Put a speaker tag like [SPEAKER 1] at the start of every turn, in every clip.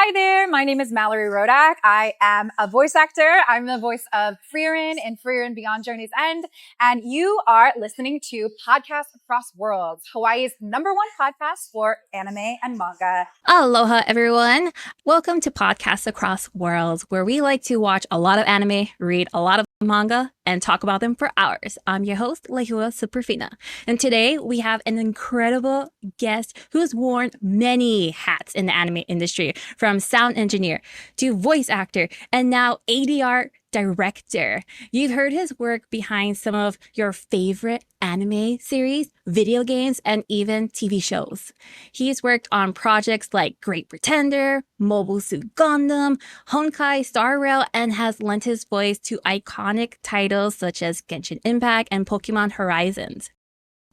[SPEAKER 1] Hi there, my name is Mallory Rodak. I am a voice actor. I'm the voice of Frieren in Frieren Beyond Journey's End. And you are listening to Podcast Across Worlds, Hawaii's #1 podcast for anime and manga.
[SPEAKER 2] Aloha, everyone. Welcome to Podcast Across Worlds, where we like to watch a lot of anime, read a lot of manga, and talk about them for hours. I'm your host, Lehua Superfina. And today we have an incredible guest who has worn many hats in the anime industry, from sound engineer to voice actor, and now ADR director. You've heard his work behind some of your favorite anime series, video games, and even TV shows. He's worked on projects like Great Pretender, Mobile Suit Gundam, Honkai, Star Rail, and has lent his voice to iconic titles such as Genshin Impact and Pokémon Horizons.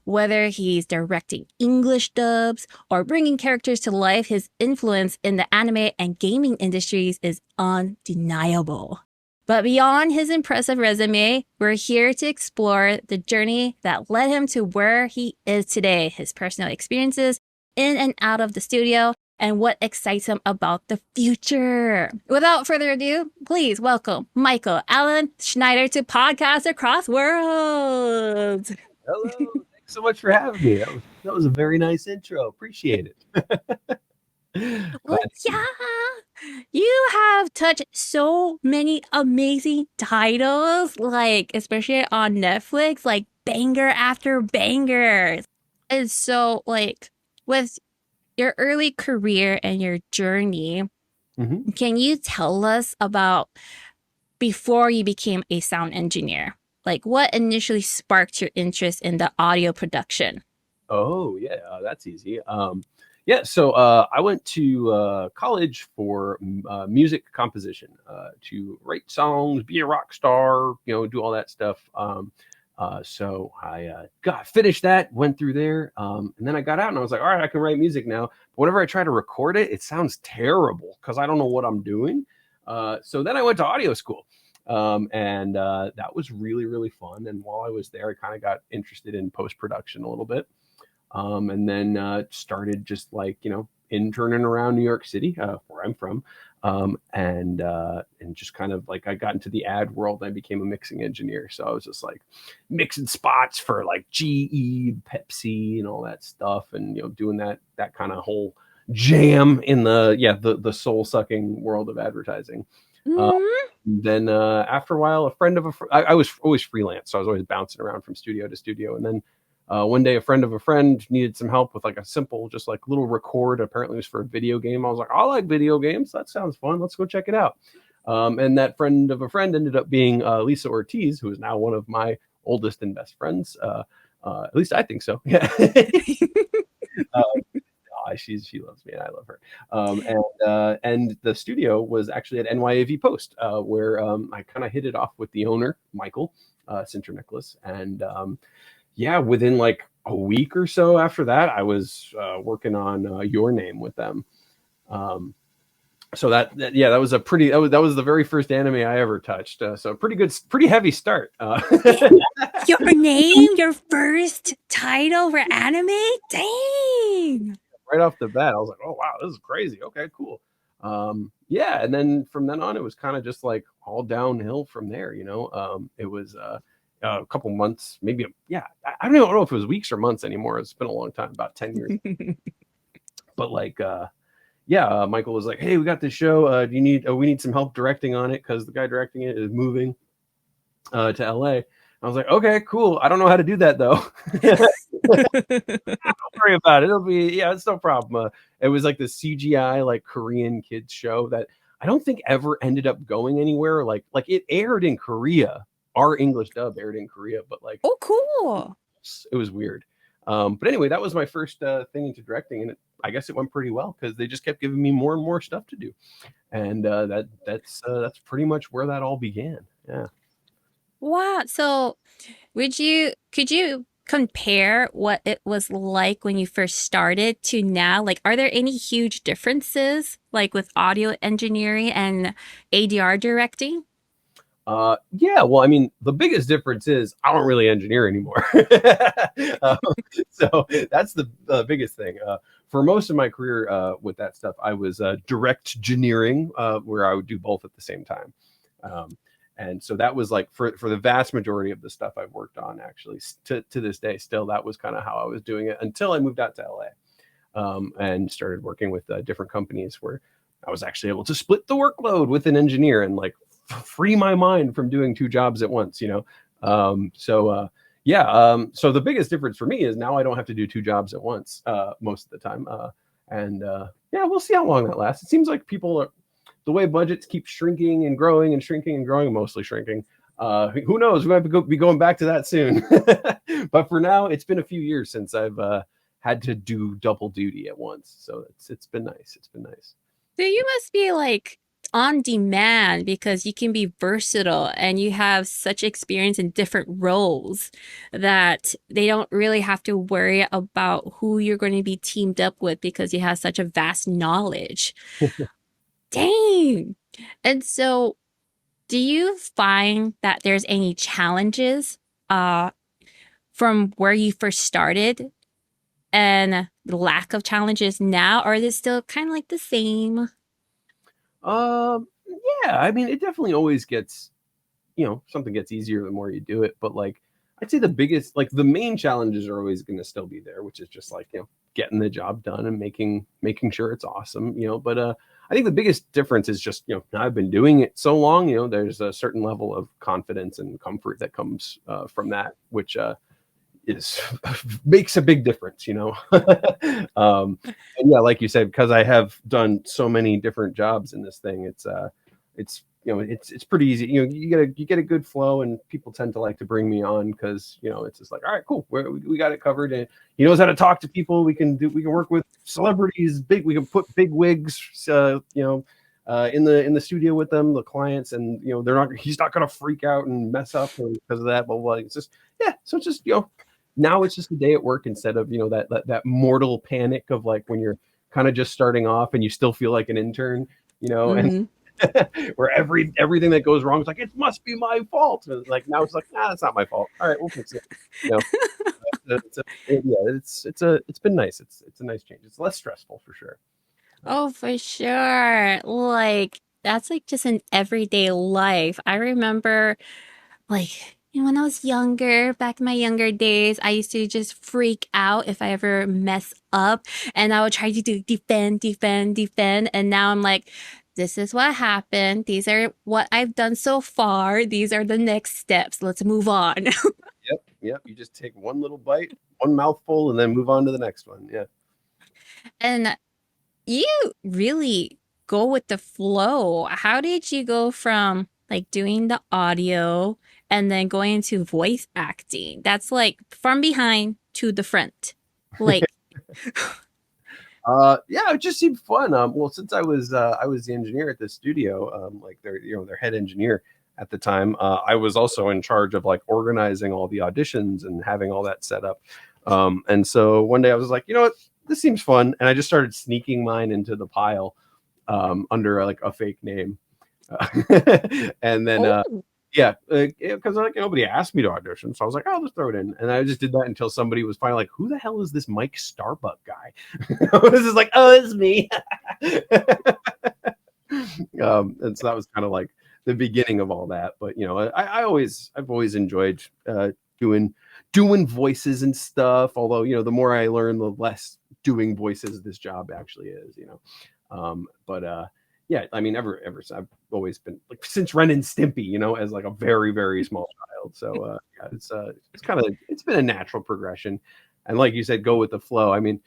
[SPEAKER 2] Whether he's directing English dubs or bringing characters to life, his influence in the anime and gaming industries is undeniable. But beyond his impressive resume, we're here to explore the journey that led him to where he is today, his personal experiences in and out of the studio, and what excites him about the future. Without further ado, please welcome Michael Allan Schneider to Podcast Across Worlds.
[SPEAKER 3] Hello, thanks so much for having me. That was a very nice intro. Appreciate it.
[SPEAKER 2] Well, yeah, you have touched so many amazing titles, like especially on Netflix, like banger after banger. And so, like, with your early career and your journey, can you tell us about before you became a sound engineer? Like, what initially sparked your interest in the audio production?
[SPEAKER 3] Oh, yeah, that's easy. So I went to college for music composition to write songs, be a rock star, do all that stuff. So I finished that, went through there, and then I got out and I was like, all right, I can write music now. But whenever I try to record it, it sounds terrible because I don't know what I'm doing. So then I went to audio school. And that was really, really fun. And while I was there, I kind of got interested in post-production a little bit. And then started just like, interning around New York City, where I'm from. And just kind of like I got into the ad world and I became a mixing engineer. So I was just like mixing spots for like GE, Pepsi and all that stuff. And, doing that kind of whole jam in the soul sucking world of advertising. Then after a while, a friend of I was always freelance. So I was always bouncing around from studio to studio. And then one day, a friend of a friend needed some help with like a simple, just like little record. Apparently, it was for a video game. I was like, I like video games. That sounds fun. Let's go check it out. And that friend of a friend ended up being Lisa Ortiz, who is now one of my oldest and best friends. At least I think so. Yeah. She loves me and I love her. And the studio was actually at NYAV Post, where I kind of hit it off with the owner, Michael Sinter Nicholas, and within like a week or so after that, I was working on Your Name with them. So that was that was the very first anime I ever touched. So pretty heavy start.
[SPEAKER 2] Your Name, your first title for anime? Dang!
[SPEAKER 3] Right off the bat, I was like, oh wow, this is crazy. Okay, cool. And then from then on, it was kind of just like all downhill from there. It was a couple months, maybe. I don't even know if it was weeks or months anymore. It's been a long time, about 10 years. But like, Michael was like, hey, we got this show. We need some help directing on it because the guy directing it is moving to LA. I was like, okay, cool. I don't know how to do that though. Don't worry about it. It'll be, it's no problem. It was like the CGI, like Korean kids show that I don't think ever ended up going anywhere. Like it aired in Korea. Our English dub aired in Korea, but like,
[SPEAKER 2] oh, cool.
[SPEAKER 3] It was weird. But anyway, that was my first thing into directing, and I guess it went pretty well because they just kept giving me more and more stuff to do, and that's pretty much where that all began. Yeah.
[SPEAKER 2] Wow. So, could you compare what it was like when you first started to now? Like, are there any huge differences, like with audio engineering and ADR directing?
[SPEAKER 3] Yeah, well, I mean, the biggest difference is I don't really engineer anymore. um, so that's the biggest thing. For most of my career with that stuff, I was direct engineering, where I would do both at the same time. Um, and so that was like for the vast majority of the stuff I've worked on, actually, to this day, still, that was kind of how I was doing it until I moved out to LA, and started working with different companies where I was actually able to split the workload with an engineer and like free my mind from doing two jobs at once, you know? Yeah. So the biggest difference for me is now I don't have to do two jobs at once, most of the time. Yeah, we'll see how long that lasts. It seems like people are, the way budgets keep shrinking and growing and shrinking and growing, mostly shrinking. Who knows? We might be going back to that soon. But for now, it's been a few years since I've had to do double duty at once. So it's been nice. It's been nice.
[SPEAKER 2] So you must be like on demand because you can be versatile and you have such experience in different roles that they don't really have to worry about who you're going to be teamed up with because you have such a vast knowledge. Dang. And so, do you find that there's any challenges uh, from where you first started and the lack of challenges now, or is it still kind of like the same?
[SPEAKER 3] Um, yeah, I mean, it definitely always gets, something gets easier the more you do it. But like, I'd say the biggest, like the main challenges are always going to still be there, which is just like, getting the job done and making sure it's awesome, But I think the biggest difference is just, I've been doing it so long, there's a certain level of confidence and comfort that comes from that, which is makes a big difference, and yeah, like you said, because I have done so many different jobs in this thing, it's pretty easy. You get a good flow, and people tend to like to bring me on because it's just like, all right, cool, we got it covered, and he knows how to talk to people. We can work with celebrities, we can put big wigs, in the studio with them, the clients, and he's not gonna freak out and mess up because of that. But it's just, yeah, so it's just now it's just a day at work instead of that mortal panic of like when you're kind of just starting off and you still feel like an intern, and
[SPEAKER 2] Mm-hmm.
[SPEAKER 3] where everything that goes wrong is like, it must be my fault. And like now it's like, nah, it's not my fault. All right, we'll fix it. It's been nice. It's a nice change. It's less stressful for sure.
[SPEAKER 2] Oh, for sure. Like, that's like just an everyday life. I remember, like, when I was younger, back in my younger days, I used to just freak out if I ever mess up and I would try to do defend, defend, defend. And now I'm like, this is what happened. These are what I've done so far. These are the next steps. Let's move on.
[SPEAKER 3] Yep. You just take one little bite, one mouthful, and then move on to the next one. Yeah.
[SPEAKER 2] And you really go with the flow. How did you go from like doing the audio and then going into voice acting? That's like from behind to the front. Like,
[SPEAKER 3] Yeah, it just seemed fun. Well, since I was the engineer at the studio, like their head engineer at the time, I was also in charge of like organizing all the auditions and having all that set up. And so one day I was like, you know what, this seems fun, and I just started sneaking mine into the pile under like a fake name, and then
[SPEAKER 2] oh,
[SPEAKER 3] yeah, because like nobody asked me to audition, so I was like, I'll just throw it in, and I just did that until somebody was finally like, "Who the hell is this Mike Starbuck guy?" This is like, "Oh, it's me." And so that was kind of like the beginning of all that. But I've always enjoyed doing voices and stuff. Although the more I learn, the less doing voices this job actually is. But yeah, I mean, ever since I've always been like since Ren and Stimpy, as like a very very small child. So yeah, it's been a natural progression, and like you said, go with the flow. I mean,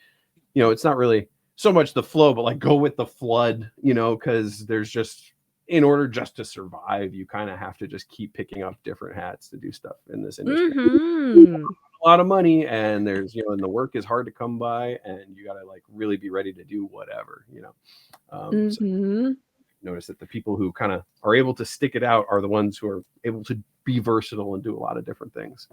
[SPEAKER 3] it's not really so much the flow, but like go with the flood, because there's just in order just to survive, you kind of have to just keep picking up different hats to do stuff in this industry.
[SPEAKER 2] mm-hmm.
[SPEAKER 3] A lot of money, and there's and the work is hard to come by, and you got to like really be ready to do whatever. So
[SPEAKER 2] Mm-hmm.
[SPEAKER 3] notice that the people who kind of are able to stick it out are the ones who are able to be versatile and do a lot of different things.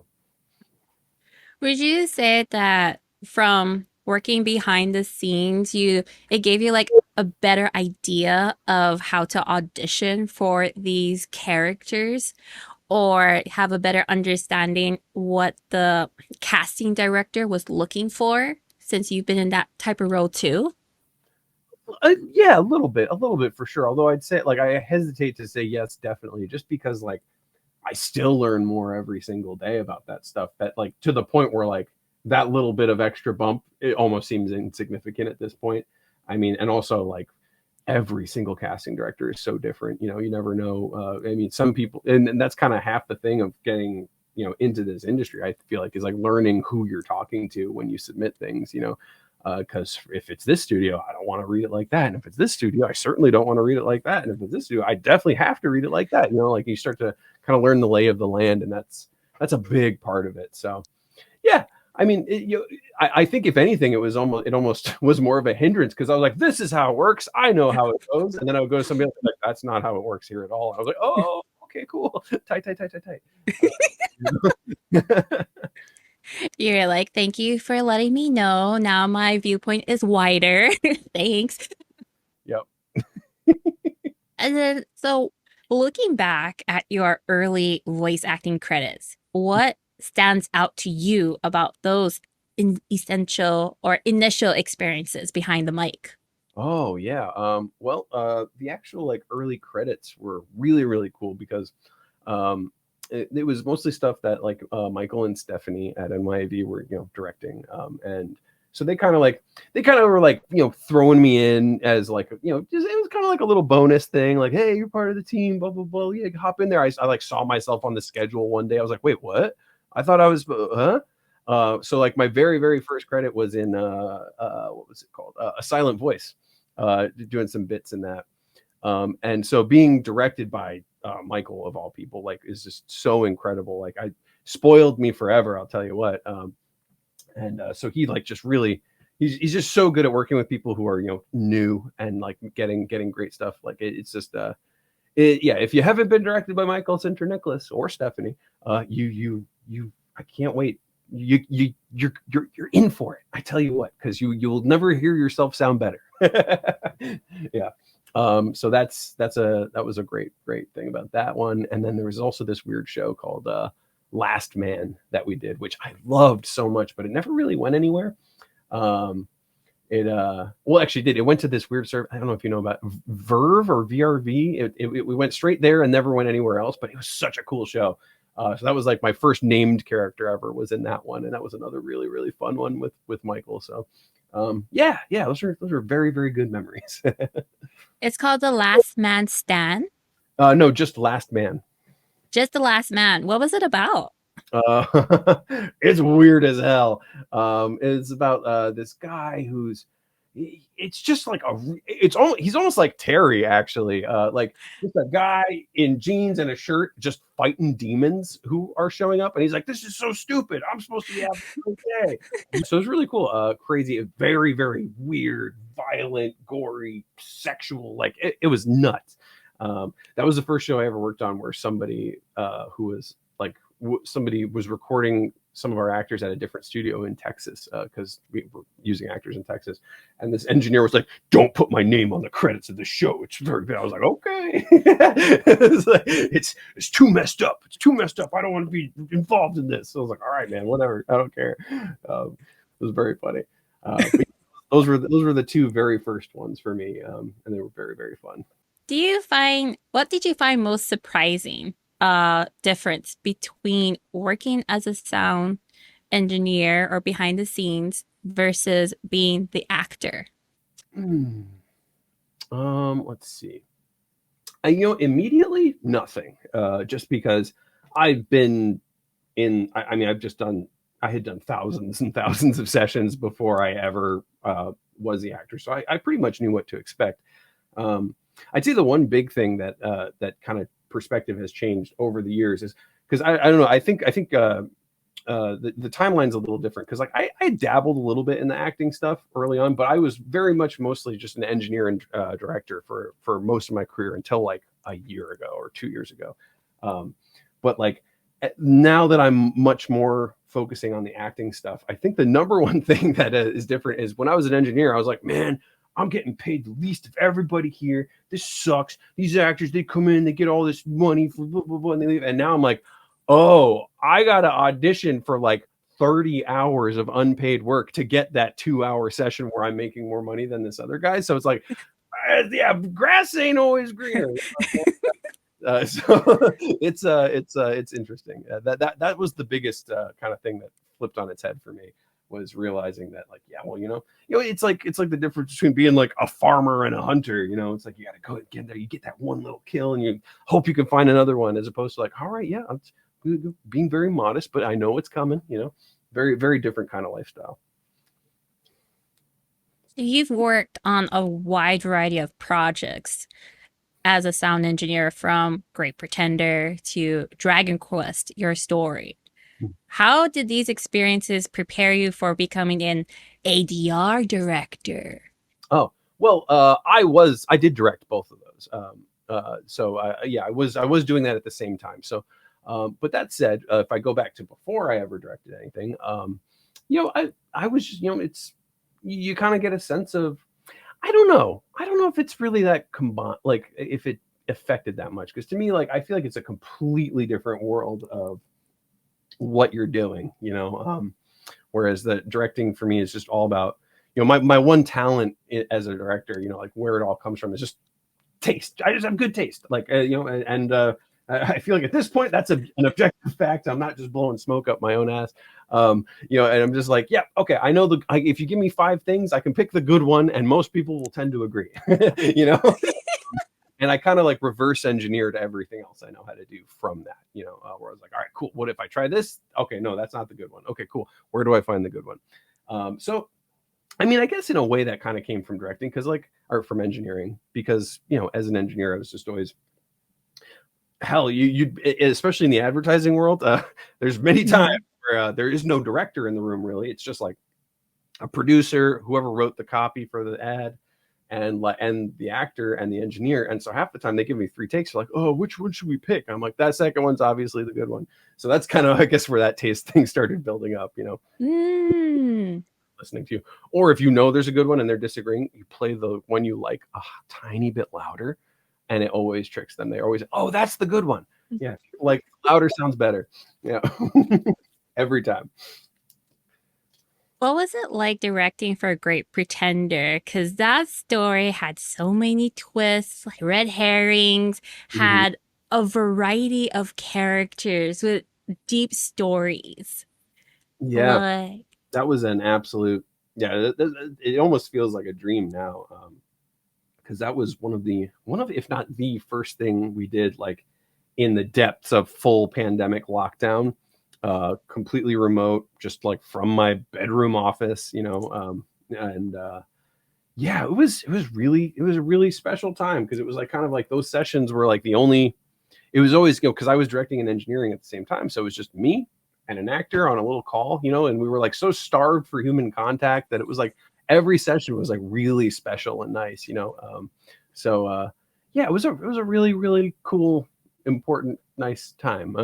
[SPEAKER 2] Would you say that from working behind the scenes, it gave you like a better idea of how to audition for these characters, or have a better understanding what the casting director was looking for, since you've been in that type of role too?
[SPEAKER 3] Yeah, a little bit for sure. Although I'd say, like, I hesitate to say yes, definitely, just because, like, I still learn more every single day about that stuff, that, like, to the point where, like, that little bit of extra bump, it almost seems insignificant at this point. I mean, and also, like, every single casting director is so different. You know, you never know. I mean, some people, and that's kind of half the thing of getting, into this industry, I feel like, is like learning who you're talking to when you submit things, because if it's this studio, I don't want to read it like that. And if it's this studio, I certainly don't want to read it like that. And if it's this studio, I definitely have to read it like that. Like, you start to kind of learn the lay of the land, and that's a big part of it. So, yeah, I mean, I think if anything, it almost was more of a hindrance, because I was like, this is how it works. I know how it goes. And then I would go to somebody else, like, that's not how it works here at all. I was like, oh, okay, cool. Tight.
[SPEAKER 2] You're like, thank you for letting me know. Now my viewpoint is wider. Thanks.
[SPEAKER 3] Yep.
[SPEAKER 2] And then, so looking back at your early voice acting credits, what stands out to you about those essential or initial experiences behind the mic?
[SPEAKER 3] Oh yeah. Well, the actual, like, early credits were really, really cool, because it was mostly stuff that, like, Michael and Stephanie at NYAV were, directing. And so they kind of were, like, throwing me in as, like, just, it was kind of like a little bonus thing. Like, hey, you're part of the team, blah, blah, blah. Yeah, hop in there. I like saw myself on the schedule one day. I was like, wait, what? I thought I was, huh? So, like, my very, very first credit was in, what was it called? A Silent Voice, doing some bits in that. And so being directed by Michael, of all people, like, is just so incredible. Like, I spoiled me forever, I'll tell you what. And so he, like, just really, he's just so good at working with people who are, new, and, like, getting great stuff. Like, it's just, yeah, if you haven't been directed by Michael Sinter Nicholas or Stephanie, I can't wait. You're in for it. I tell you what, because you'll never hear yourself sound better. Yeah. So that was a great thing about that one. And then there was also this weird show called Last Man that we did, which I loved so much, but it never really went anywhere. Actually did. It went to this weird server. I don't know if you know about Verve or VRV. We went straight there and never went anywhere else, but it was such a cool show. So that was, like, my first named character ever was in that one. And that was another really, really fun one with Michael. So yeah, those are very, very good memories.
[SPEAKER 2] It's called The Last Man Stand.
[SPEAKER 3] No, just Last Man.
[SPEAKER 2] Just The Last Man. What was it about?
[SPEAKER 3] It's weird as hell. It's about this guy it's just like he's almost like Terry, actually. Like, just a guy in jeans and a shirt just fighting demons who are showing up, and he's like, this is so stupid, I'm supposed to be having a good day. So it's really cool. Crazy, very, very weird, violent, gory, sexual. Like, it was nuts. That was the first show I ever worked on where somebody who was like, somebody was recording some of our actors at a different studio in Texas, because we were using actors in Texas. And this engineer was like, don't put my name on the credits of the show. It's very bad. I was like, okay. it's too messed up. It's too messed up. I don't want to be involved in this. So I was like, all right, man, whatever. I don't care. It was very funny. Those were the two very first ones for me. And they were very, very fun.
[SPEAKER 2] What did you find most surprising difference between working as a sound engineer or behind the scenes versus being the actor?
[SPEAKER 3] Let's see. Immediately nothing. Just because I've been in. I mean, I had done thousands and thousands of sessions before I ever was the actor, so I pretty much knew what to expect. I'd say the one big thing that kind of perspective has changed over the years is because I don't know. I think the timeline's a little different, because, like, I dabbled a little bit in the acting stuff early on, but I was very much mostly just an engineer and director for most of my career until, like, a year ago or 2 years ago. But, like, now that I'm much more focusing on the acting stuff, I think the number one thing that is different is when I was an engineer, I was like, man, I'm getting paid the least of everybody here. This sucks. These actors, they come in, they get all this money for blah, blah, blah, and they leave. And now I'm like, oh, I got to audition for like 30 hours of unpaid work to get that 2-hour session where I'm making more money than this other guy. So it's like, yeah, grass ain't always greener. So it's interesting. That was the biggest kind of thing that flipped on its head for me, was realizing that, like, yeah, well, it's like the difference between being like a farmer and a hunter. It's like you got to go and get there, you get that one little kill, and you hope you can find another one, as opposed to like, all right, yeah, I'm being very modest, but I know it's coming. Very, very different kind of lifestyle.
[SPEAKER 2] You've worked on a wide variety of projects as a sound engineer, from Great Pretender to Dragon Quest, your story. How did these experiences prepare you for becoming an ADR director?
[SPEAKER 3] Oh, well, I did direct both of those. So I was doing that at the same time. So, but that said, if I go back to before I ever directed anything, I was just, it's, you kind of get a sense of, I don't know if it's really that combined, like if it affected that much. Because to me, like, I feel like it's a completely different world of what you're doing, whereas the directing for me is just all about, my one talent as a director, like where it all comes from is just taste. I just have good taste, like, and I feel like at this point that's an objective fact. I'm not just blowing smoke up my own ass. And I'm just like, yeah, okay, I know if you give me 5 things, I can pick the good one, and most people will tend to agree. And I kind of like reverse engineered everything else I know how to do from that, where I was like, all right, cool. What if I try this? Okay, no, that's not the good one. Okay, cool. Where do I find the good one? So, I mean, I guess in a way that kind of came from directing, or from engineering, because, as an engineer, I was just always, hell, you especially in the advertising world, there's many times where there is no director in the room, really. It's just like a producer, whoever wrote the copy for the ad, and the actor and the engineer. And so half the time they give me 3 takes. They're like, oh, which one should we pick? I'm like, that second one's obviously the good one. So that's kind of, I guess, where that taste thing started building up, listening to you. Or if there's a good one and they're disagreeing, you play the one you like a tiny bit louder, and it always tricks them. They always, oh, that's the good one. Yeah, like louder sounds better. Yeah, every time.
[SPEAKER 2] What was it like directing for Great Pretender? Because that story had so many twists, like red herrings, had a variety of characters with deep stories.
[SPEAKER 3] Yeah, that was an absolute, it almost feels like a dream now. Because that was one of, if not the first thing we did, like in the depths of full pandemic lockdown. Completely remote, just like from my bedroom office, it was a really special time, because it was like kind of like those sessions were like it was always, because I was directing and engineering at the same time, so it was just me and an actor on a little call, and we were like so starved for human contact that it was like every session was like really special and nice, so it was a really, really cool, important, nice time.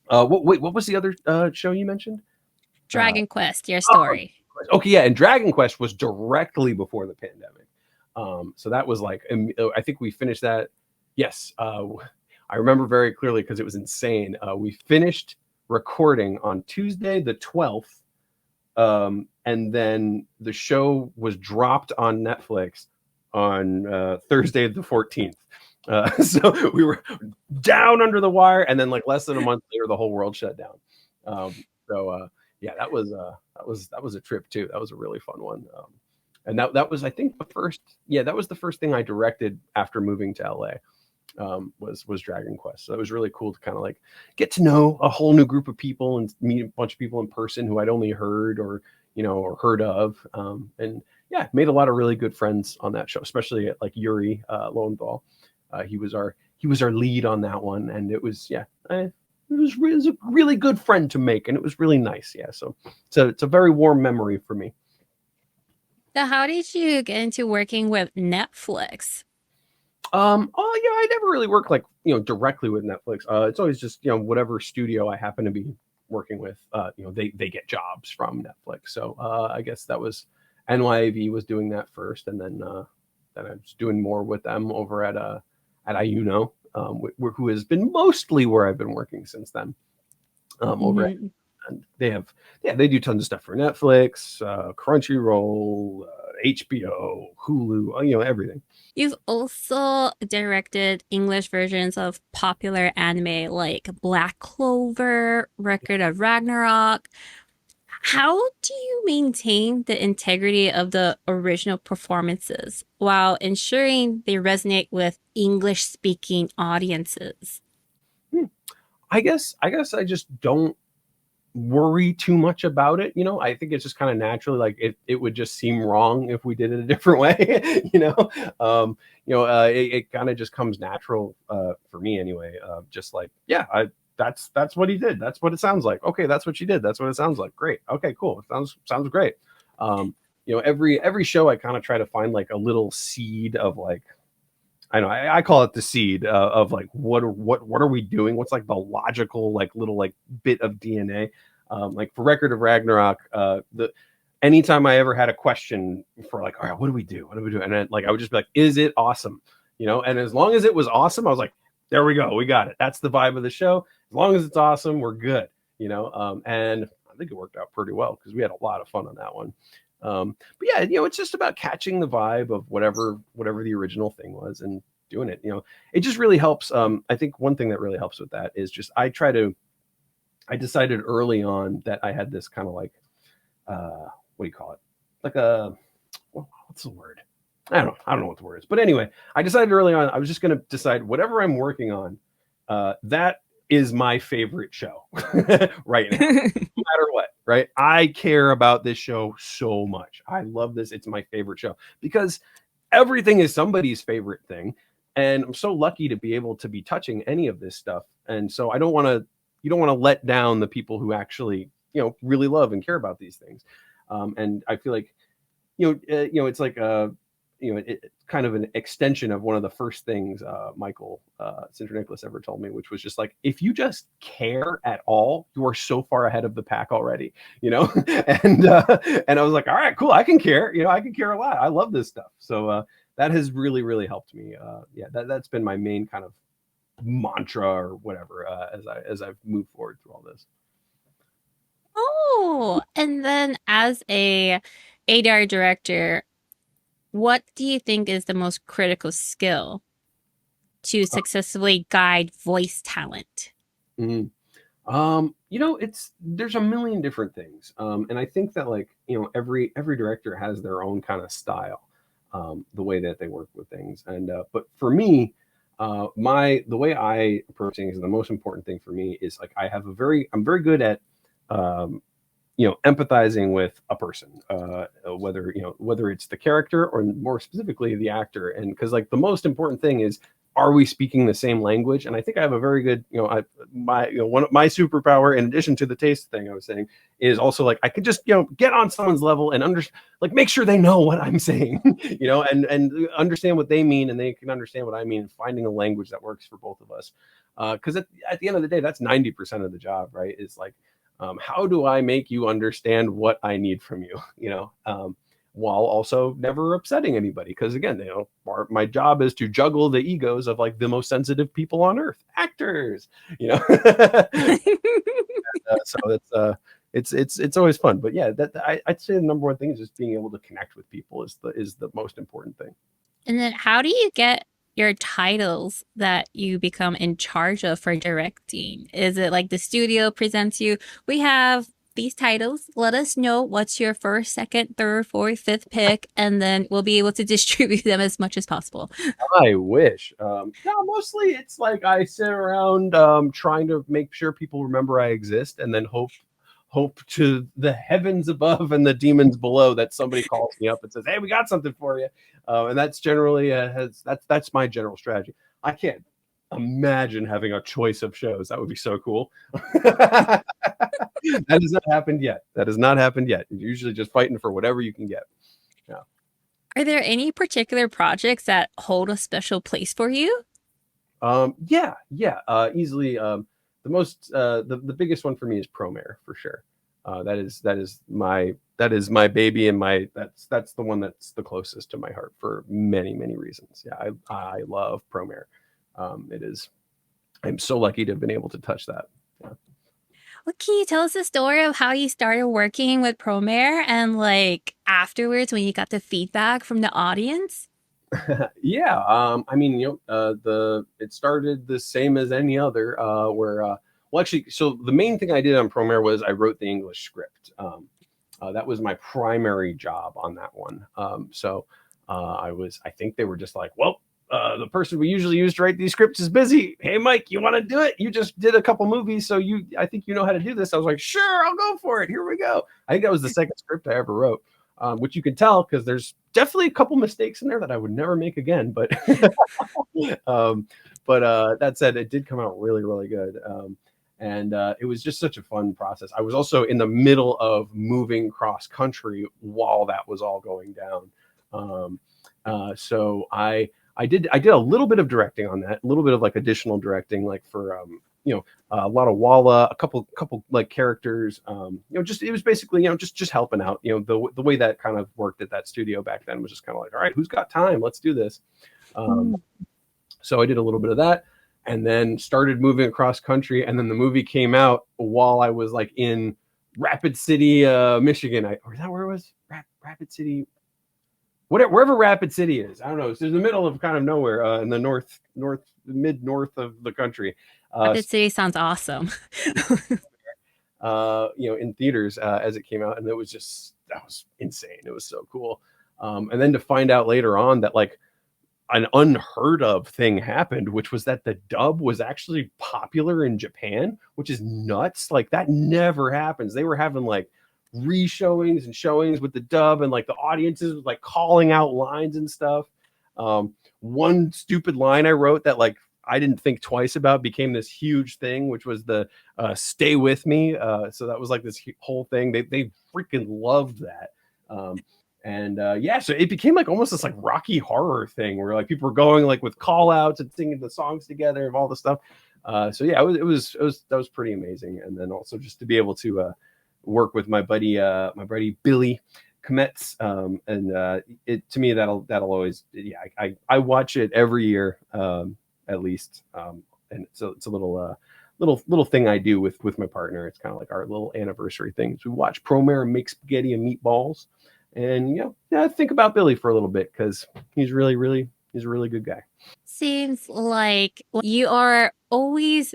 [SPEAKER 3] What was the other show you mentioned?
[SPEAKER 2] Dragon Quest, your story.
[SPEAKER 3] Okay, yeah, and Dragon Quest was directly before the pandemic. So that was like, I think we finished that. Yes, I remember very clearly because it was insane. We finished recording on Tuesday the 12th, and then the show was dropped on Netflix on Thursday the 14th. So we were down under the wire, and then like less than a month later, the whole world shut down. That was a trip too. That was a really fun one. And that was, I think, that was the first thing I directed after moving to LA. Was Dragon Quest. So it was really cool to kind of like get to know a whole new group of people and meet a bunch of people in person who I'd only heard or heard of. And yeah, made a lot of really good friends on that show, especially like Yuri Lowenthal. He was our lead on that one, and it was it was a really good friend to make, and it was really nice. Yeah, so it's a very warm memory for me.
[SPEAKER 2] So how did you get into working with Netflix?
[SPEAKER 3] I never really worked like directly with Netflix. It's always just whatever studio I happen to be working with. They get jobs from Netflix. So I guess that was NYAV was doing that first, and then I was doing more with them over at Ayuno, who has been mostly where I've been working since then. Over at, and they do tons of stuff for Netflix, Crunchyroll, HBO, Hulu, everything.
[SPEAKER 2] You've also directed English versions of popular anime like Black Clover, Record of Ragnarok. How do you maintain the integrity of the original performances while ensuring they resonate with English-speaking audiences?
[SPEAKER 3] I guess I just don't worry too much about it. I think it's just kind of naturally, like it would just seem wrong if we did it a different way. It kind of just comes natural for me anyway. Just like, that's what he did. That's what it sounds like. Okay, that's what she did. That's what it sounds like. Great. Okay, cool. Sounds great. Every show I kind of try to find like a little seed of like, I know I call it the seed of like what are we doing? What's like the logical like little like bit of DNA? Like for Record of Ragnarok, anytime I ever had a question for like, all right, what do we do? What do we do? And then like I would just be like, is it awesome? And as long as it was awesome, I was like, there we go, we got it. That's the vibe of the show. As long as it's awesome, we're good. And I think it worked out pretty well because we had a lot of fun on that one. But yeah, it's just about catching the vibe of whatever the original thing was and doing it. It just really helps. I think one thing that really helps with that is just I decided early on that I had this kind of like what do you call it? Like what's the word? I don't know what the word is. But anyway, I decided early on I was just going to decide whatever I'm working on, that is my favorite show right now, no matter what, right? I care about this show so much. I love this. It's my favorite show because everything is somebody's favorite thing. And I'm so lucky to be able to be touching any of this stuff. And so you don't want to let down the people who actually, really love and care about these things. And I feel like, it's like, it's kind of an extension of one of the first things Michael Sinter Nicholas ever told me, which was just like, if you just care at all, you are so far ahead of the pack already, and I was like, all right, cool, I can care, I can care a lot. I love this stuff. So that has really, really helped me. That's been my main kind of mantra or whatever as I've moved forward through all this.
[SPEAKER 2] Oh, and then as a ADR director, what do you think is the most critical skill to successfully guide voice talent?
[SPEAKER 3] There's a million different things. And I think that like, every director has their own kind of style, the way that they work with things. And, but for me, the way I approach things, the most important thing for me is like, I'm very good at, empathizing with a person, whether it's the character or more specifically the actor. And because like the most important thing is, are we speaking the same language? And I think I have a very good, one of my superpower, in addition to the taste thing I was saying, is also like I could just get on someone's level and make sure they know what I'm saying, and understand what they mean, and they can understand what I mean, and finding a language that works for both of us. Because at the end of the day, that's 90% of the job, right? It's like, how do I make you understand what I need from you, while also never upsetting anybody? Because again, my job is to juggle the egos of like the most sensitive people on earth, actors, So it's always fun. But yeah, I'd say the number one thing is just being able to connect with people is the most important thing.
[SPEAKER 2] And then how do you get your titles that you become in charge of for directing? Is it like the studio presents you, we have these titles, let us know what's your first, second, third, fourth, fifth pick, and then we'll be able to distribute them as much as possible?
[SPEAKER 3] I wish. Mostly it's like I sit around trying to make sure people remember I exist, and then hope to the heavens above and the demons below that somebody calls me up and says, hey, we got something for you. And that's generally that's my general strategy. I can't imagine having a choice of shows. That would be so cool. That has not happened yet. You're usually just fighting for whatever you can get. Yeah.
[SPEAKER 2] Are there any particular projects that hold a special place for you?
[SPEAKER 3] Easily. The biggest one for me is Promare, for sure. That is my baby, and that's the one that's the closest to my heart for many many reasons. Yeah, I love Promare. It is. I'm so lucky to have been able to touch that. Yeah.
[SPEAKER 2] Well, can you tell us the story of how you started working with Promare and like afterwards when you got the feedback from the audience?
[SPEAKER 3] Yeah, I mean, it started the same as any other, where well, actually, so the main thing I did on Promare was I wrote the English script. That was my primary job on that one. I think they were just like, well, the person we usually use to write these scripts is busy. Hey, Mike, you want to do it? You just did a couple movies, so I think you know how to do this. I was like, sure, I'll go for it. Here we go. I think that was the second script I ever wrote, which you can tell because there's definitely a couple mistakes in there that I would never make again. But that said, it did come out really, really good. And it was just such a fun process. I was also in the middle of moving cross country while that was all going down. So I did a little bit of directing on that, a little bit of like additional directing, like for a lot of Walla, a couple like characters. Just it was basically just helping out. The way that kind of worked at that studio back then was just kind of like, all right, who's got time? Let's do this. So I did a little bit of that, and then started moving across country. And then the movie came out while I was like in Rapid City, Michigan. Or is that where it was? Rapid City. Wherever Rapid City is, I don't know. It's in the middle of kind of nowhere, in the mid north of the country.
[SPEAKER 2] Rapid City sounds awesome.
[SPEAKER 3] In theaters as it came out, and that was insane. It was so cool. And then to find out later on that like an unheard of thing happened, which was that the dub was actually popular in Japan, which is nuts. Like that never happens. They were having like re-showings and showings with the dub, and like the audiences was like calling out lines and stuff. One stupid line I wrote that like I didn't think twice about became this huge thing, which was the "Stay with me." So that was like this whole thing. They freaking loved that. So it became like almost this like Rocky Horror thing where like people were going like with call outs and singing the songs together and all the stuff. That was pretty amazing. And then also just to be able to work with my buddy Billy Kometz, it to me that'll always, I watch it every year at least, and so it's a little thing I do with my partner. It's kind of like our little anniversary thing. So we watch Promare and make spaghetti and meatballs, and think about Billy for a little bit because he's a really good guy.
[SPEAKER 2] Seems like you are always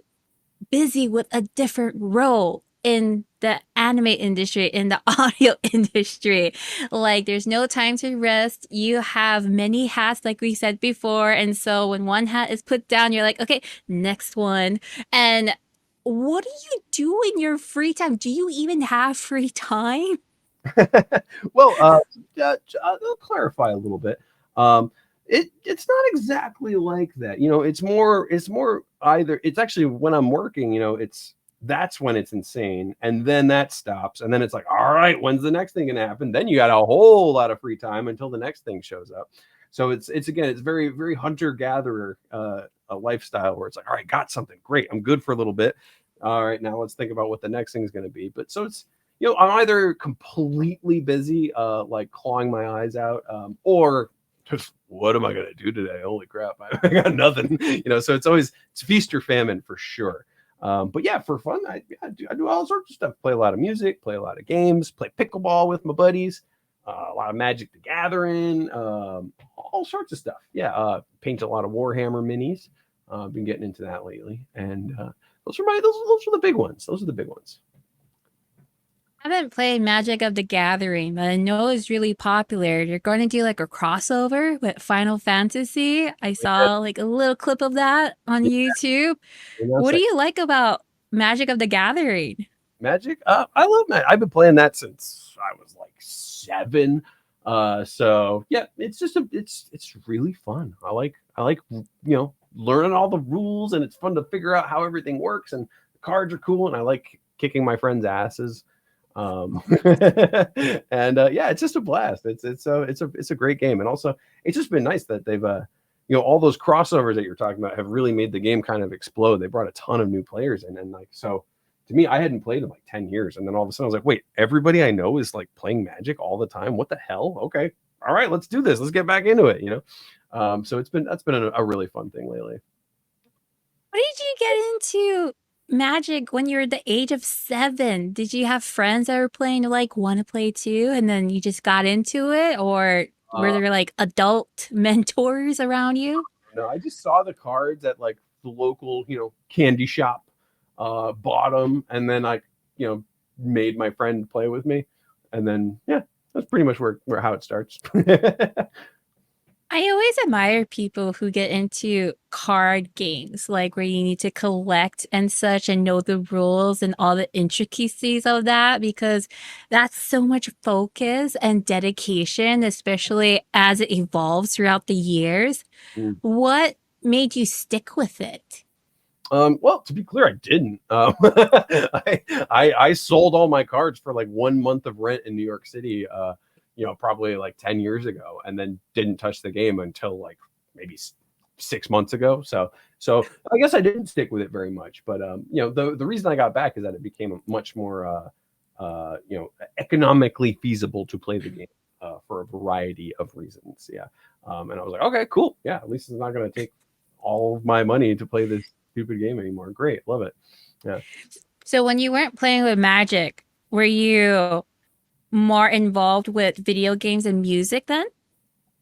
[SPEAKER 2] busy with a different role in the anime industry, in the audio industry. Like there's no time to rest. You have many hats, like we said before. And so when one hat is put down, you're like, okay, next one. And what do you do in your free time? Do you even have free time?
[SPEAKER 3] Well, I'll clarify a little bit. It's not exactly like that. It's more either it's actually when I'm working, that's when it's insane, and then that stops, and then it's like, all right, when's the next thing gonna happen? Then you got a whole lot of free time until the next thing shows up. So it's very very hunter gatherer a lifestyle where it's like, all right, got something great, I'm good for a little bit. All right, now let's think about what the next thing is going to be. But so it's I'm either completely busy, like clawing my eyes out, or just what am I going to do today? Holy crap, I got nothing. So it's feast or famine for sure. But yeah, for fun, I do all sorts of stuff. Play a lot of music, play a lot of games, play pickleball with my buddies, a lot of Magic the Gathering, all sorts of stuff. Yeah, paint a lot of Warhammer minis. Been getting into that lately, and those are the big ones. Those are the big ones.
[SPEAKER 2] I haven't played Magic of the Gathering, but I know it's really popular. You're going to do like a crossover with Final Fantasy. I saw like a little clip of that on YouTube. What do you like about Magic of the Gathering?
[SPEAKER 3] Magic? I love Magic. I've been playing that since I was like 7. So yeah, it's just it's really fun. I like learning all the rules, and it's fun to figure out how everything works, and the cards are cool, and I like kicking my friends' asses. And it's just a blast. It's a great game, and also it's just been nice that they've all those crossovers that you're talking about have really made the game kind of explode. They brought a ton of new players in, and like so to me, I hadn't played in like 10 years. And then all of a sudden I was like, wait, everybody I know is like playing Magic all the time. What the hell? Okay. All right, let's do this. Let's get back into it, you know? So that's been a really fun thing lately.
[SPEAKER 2] What did you get into Magic when you were the age of 7? Did you have friends that were playing to like want to play too, and then you just got into it, or were
[SPEAKER 3] Uh,
[SPEAKER 2] there like adult mentors around you?
[SPEAKER 3] no, I just saw the cards at like the local, you know, candy shop, bought them, and then I, you know, made my friend play with me, and then yeah, that's pretty much where how it starts.
[SPEAKER 2] I always admire people who get into card games, like where you need to collect and such and know the rules and all the intricacies of that, because that's so much focus and dedication, especially as it evolves throughout the years.
[SPEAKER 3] Mm.
[SPEAKER 2] What made you stick with it?
[SPEAKER 3] Well, to be clear, I didn't. I sold all my cards for like 1 month of rent in New York City. You know, probably like 10 years ago, and then didn't touch the game until like maybe 6 months ago. So I guess I didn't stick with it very much. But you know, the reason I got back is that it became much more you know, economically feasible to play the game for a variety of reasons. Yeah. And I was like, okay, cool. Yeah, at least it's not going to take all of my money to play this stupid game anymore. Great, love it. Yeah.
[SPEAKER 2] So when you weren't playing with Magic, were you more involved with video games and music then?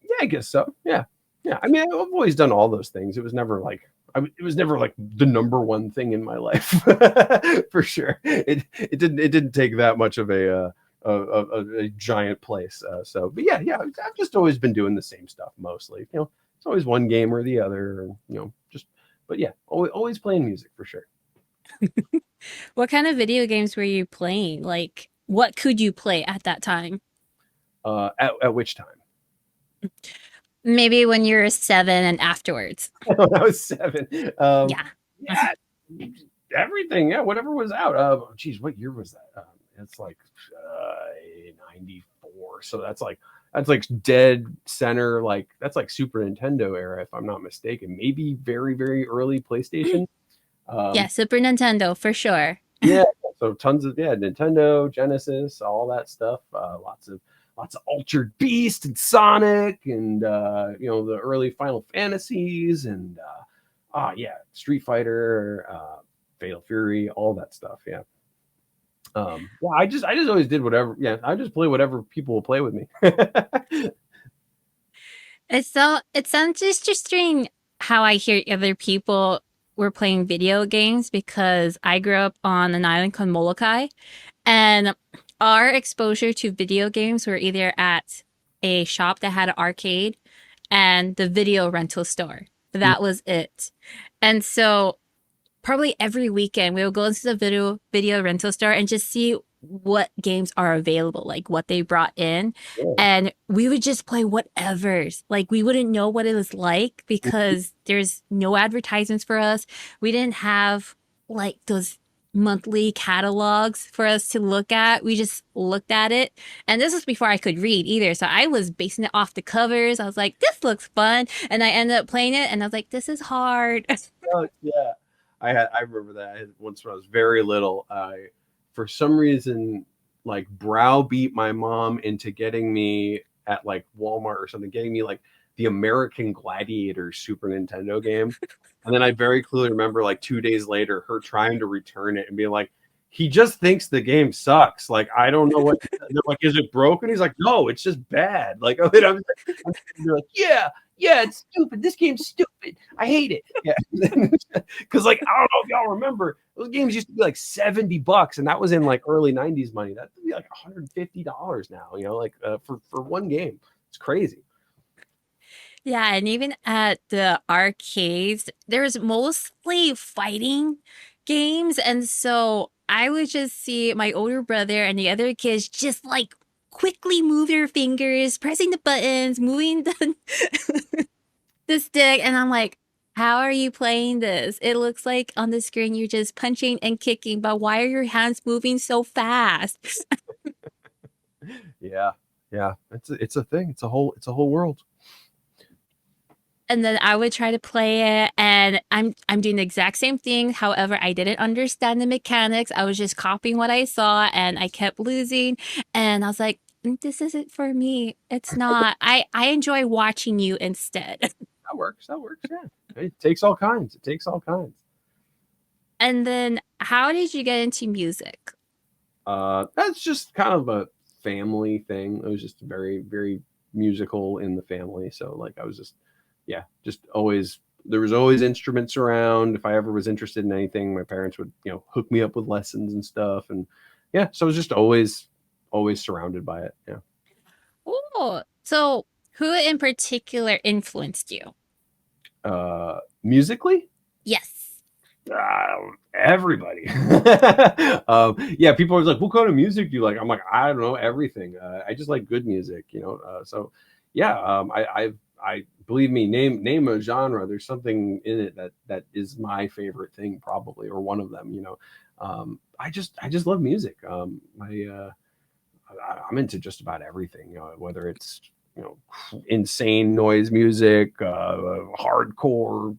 [SPEAKER 3] Yeah, I guess so. Yeah, yeah. I mean, I've always done all those things. It was never like it was never like the number one thing in my life, for sure. It didn't take that much of a giant place. So, but yeah, I've just always been doing the same stuff mostly. You know, it's always one game or the other. You know, just but yeah, always playing music for sure.
[SPEAKER 2] What kind of video games were you playing? Like, what could you play at that time?
[SPEAKER 3] At which time?
[SPEAKER 2] Maybe when you were 7 and afterwards.
[SPEAKER 3] When I was 7.
[SPEAKER 2] Yeah.
[SPEAKER 3] Yeah, everything. Yeah, whatever was out. Geez, what year was that? It's like 94. So that's like dead center. Like that's like Super Nintendo era, if I'm not mistaken. Maybe very very early PlayStation.
[SPEAKER 2] Yeah, Super Nintendo for sure.
[SPEAKER 3] Yeah, so tons of Nintendo, Genesis, all that stuff. Lots of Altered Beast and Sonic, and you know, the early Final Fantasies, and yeah, Street Fighter, Fatal Fury, all that stuff. Yeah. Yeah, I just always did whatever. Yeah, I just play whatever people will play with me.
[SPEAKER 2] It sounds interesting how I hear other people were playing video games, because I grew up on an island called Molokai, and our exposure to video games were either at a shop that had an arcade and the video rental store. That was it. And so probably every weekend we would go into the video rental store and just see what games are available, like what they brought in.
[SPEAKER 3] Yeah.
[SPEAKER 2] And we would just play whatever's. Like we wouldn't know what it was like because there's no advertisements for us. We didn't have like those monthly catalogs for us to look at. We just looked at it. And this was before I could read either. So I was basing it off the covers. I was like, this looks fun. And I ended up playing it and I was like, this is hard.
[SPEAKER 3] Oh, yeah. I remember that. I had once when I was very little, I for some reason like browbeat my mom into getting me at like Walmart or something, getting me like the American Gladiator Super Nintendo game. And then I very clearly remember like 2 days later her trying to return it and being like, he just thinks the game sucks. Like, I don't know what. They're like, is it broken? He's like, no, it's just bad. Like, I'm like, yeah, it's stupid. This game's stupid. I hate it. Yeah, because like I don't know if y'all remember, those games used to be like $70, and that was in like early '90s money. That'd be like $150 now. You know, like for one game. It's crazy.
[SPEAKER 2] Yeah, and even at the arcades, there's mostly fighting games. And so I would just see my older brother and the other kids just like quickly move their fingers, pressing the buttons, moving the stick. And I'm like, how are you playing this? It looks like on the screen you're just punching and kicking, but why are your hands moving so fast?
[SPEAKER 3] Yeah. It's a thing. It's a whole world.
[SPEAKER 2] and then I would try to play it, and I'm doing the exact same thing. However, I didn't understand the mechanics. I was just copying what I saw, and I kept losing. And I was like, this isn't for me. It's not. I enjoy watching you instead.
[SPEAKER 3] That works. That works. Yeah. It takes all kinds. It takes all kinds.
[SPEAKER 2] And then, how did you get into music?
[SPEAKER 3] That's just kind of a family thing. It was just very, very musical in the family. So like I was just, yeah, just always, there was always instruments around. If I ever was interested in anything, my parents would, hook me up with lessons and stuff. And yeah, so I was just always surrounded by it. Yeah.
[SPEAKER 2] Oh, so who in particular influenced you?
[SPEAKER 3] Musically?
[SPEAKER 2] Yes.
[SPEAKER 3] Everybody. Yeah, people are like, what kind of music do you like? I'm like, I don't know, everything. I just like good music, so yeah, I believe me, name a genre, there's something in it that is my favorite thing, probably, or one of them. I just love music. I'm into just about everything, whether it's insane noise music, hardcore,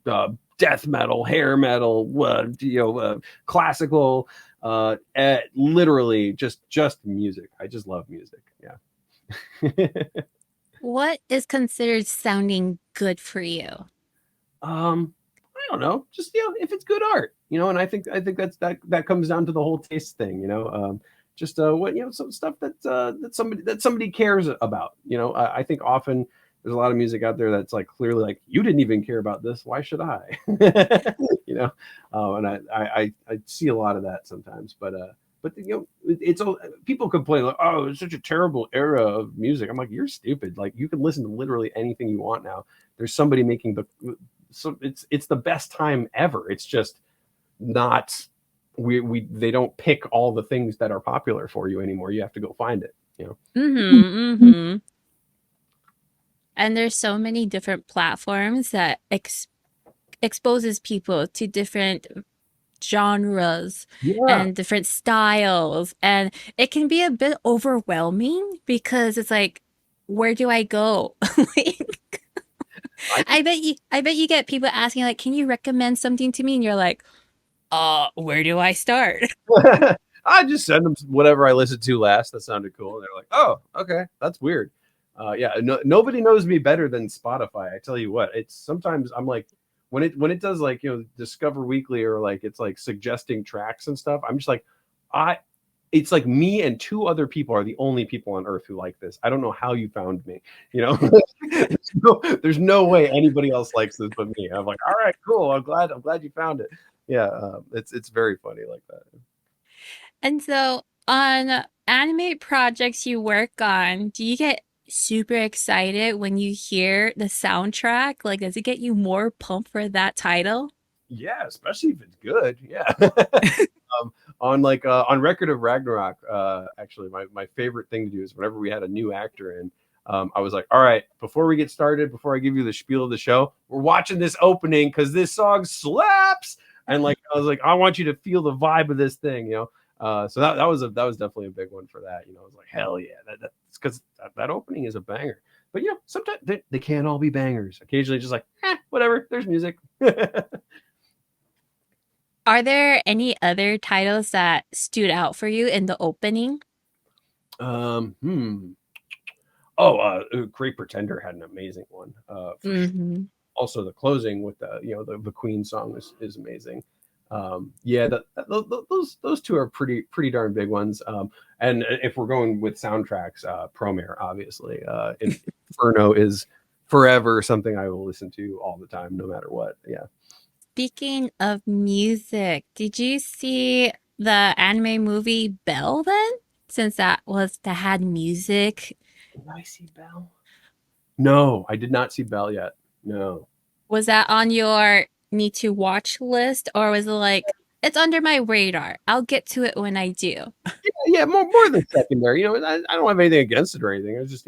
[SPEAKER 3] death metal, hair metal, classical, literally just music. I just love music. Yeah.
[SPEAKER 2] What is considered sounding good for you?
[SPEAKER 3] I don't know. Just if it's good art, and I think that comes down to the whole taste thing. Just what some stuff that somebody cares about. I think often there's a lot of music out there that's like clearly like, you didn't even care about this, why should I? And I see a lot of that sometimes, but it's all, people complain like, oh, it's such a terrible era of music. I'm like, you're stupid. Like, you can listen to literally anything you want now. There's somebody making so it's the best time ever. It's just not, they don't pick all the things that are popular for you anymore. You have to go find it.
[SPEAKER 2] And there's so many different platforms that exposes people to different genres and different styles, and it can be a bit overwhelming because it's like, where do I go? I bet you get people asking like, can you recommend something to me? And you're like, where do I start?
[SPEAKER 3] I just send them whatever I listened to last that sounded cool. And they're like, oh, okay, that's weird. Yeah, nobody knows me better than Spotify. I tell you what, it's sometimes I'm like, when it does like, Discover Weekly, or like it's like suggesting tracks and stuff, I'm just like, it's like me and two other people are the only people on earth who like this. I don't know how you found me. There's no way anybody else likes this but me. I'm like, all right, cool. I'm glad you found it. Yeah, it's very funny like that.
[SPEAKER 2] And so, on anime projects you work on, do you get super excited when you hear the soundtrack? Like, does it get you more pumped for that title?
[SPEAKER 3] Yeah, especially if it's good. Yeah. On Record of Ragnarok, actually, my favorite thing to do is whenever we had a new actor in, I was like, all right, before we get started, before I give you the spiel of the show, we're watching this opening because this song slaps. And like, I was like, I want you to feel the vibe of this thing, So that was definitely a big one for that. I was like, hell yeah, that's because that opening is a banger. But sometimes they can't all be bangers. Occasionally, just like, whatever. There's music.
[SPEAKER 2] Are there any other titles that stood out for you in the opening?
[SPEAKER 3] Great Pretender had an amazing one. For sure. Also, the closing with the Queen song is amazing. Those two are pretty darn big ones. And if we're going with soundtracks, Promare, obviously, Inferno is forever something I will listen to all the time, no matter what. Yeah.
[SPEAKER 2] Speaking of music, did you see the anime movie Belle then? Since that had music.
[SPEAKER 3] Did I see Belle? No, I did not see Belle yet. No.
[SPEAKER 2] Was that on your need to watch list, or was it like, it's under my radar, I'll get to it when I do?
[SPEAKER 3] Yeah, more than secondary. I don't have anything against it or anything. It's just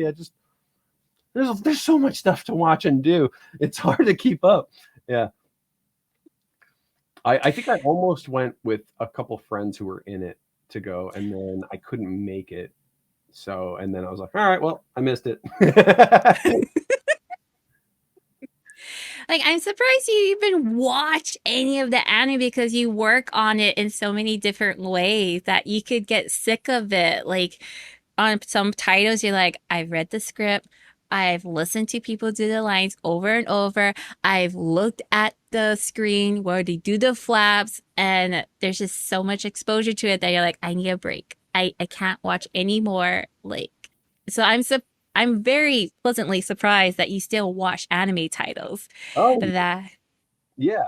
[SPEAKER 3] there's so much stuff to watch and do. It's hard to keep up. Yeah. I think I almost went with a couple friends who were in it to go, and then I couldn't make it. So, and then I was like, all right, well, I missed it.
[SPEAKER 2] Like, I'm surprised you even watch any of the anime because you work on it in so many different ways that you could get sick of it. Like, on some titles, you're like, I've read the script. I've listened to people do the lines over and over. I've looked at the screen where they do the flaps, and there's just so much exposure to it that you're like, I need a break. I can't watch anymore. Like, so I'm very pleasantly surprised that you still watch anime titles.
[SPEAKER 3] Oh
[SPEAKER 2] That
[SPEAKER 3] yeah.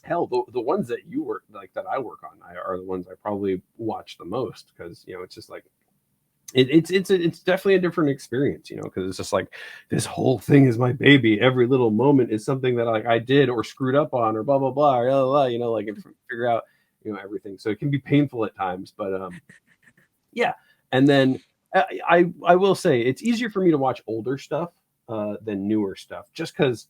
[SPEAKER 3] Hell, the ones that you work like that I work on are the ones I probably watch the most because it's just like it's definitely a different experience, because it's just like this whole thing is my baby. Every little moment is something that like I did or screwed up on or blah blah blah or blah, blah, like and figure out everything. So it can be painful at times, but yeah. And then I will say it's easier for me to watch older stuff than newer stuff, just because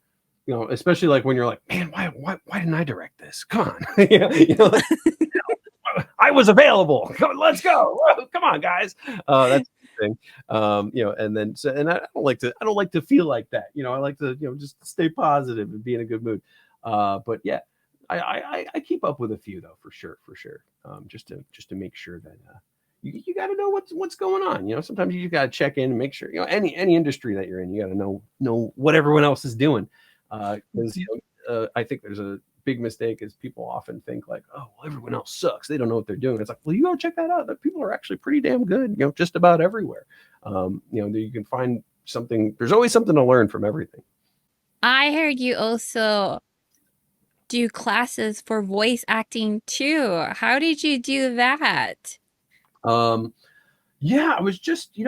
[SPEAKER 3] especially like when you're like, man, why didn't I direct this? Come on, like, I was available. Let's go. Come on, guys. That's the thing. And then and I don't like to feel like that. I like to just stay positive and be in a good mood. But yeah, I keep up with a few though for sure. Just to make sure that you got to know what's going on. Sometimes you got to check in and make sure. Any industry that you're in, you got to know what everyone else is doing. Because I think there's a big mistake is people often think like, oh, well, everyone else sucks. They don't know what they're doing. It's like, well, you go check that out. That people are actually pretty damn good, just about everywhere. You can find something. There's always something to learn from everything.
[SPEAKER 2] I heard you also do classes for voice acting too. How did you do that?
[SPEAKER 3] Yeah, I was just,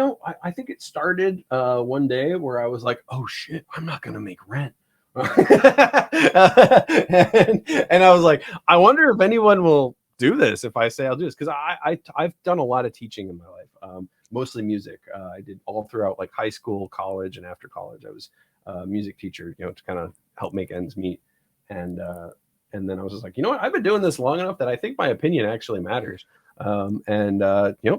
[SPEAKER 3] I think it started one day where I was like, oh shit, I'm not gonna make rent. and I was like, I wonder if anyone will do this if I say I'll do this, because I've done a lot of teaching in my life, mostly music. I did all throughout like high school, college, and after college. I was a music teacher, to kind of help make ends meet. And then I was just like, what? I've been doing this long enough that I think my opinion actually matters.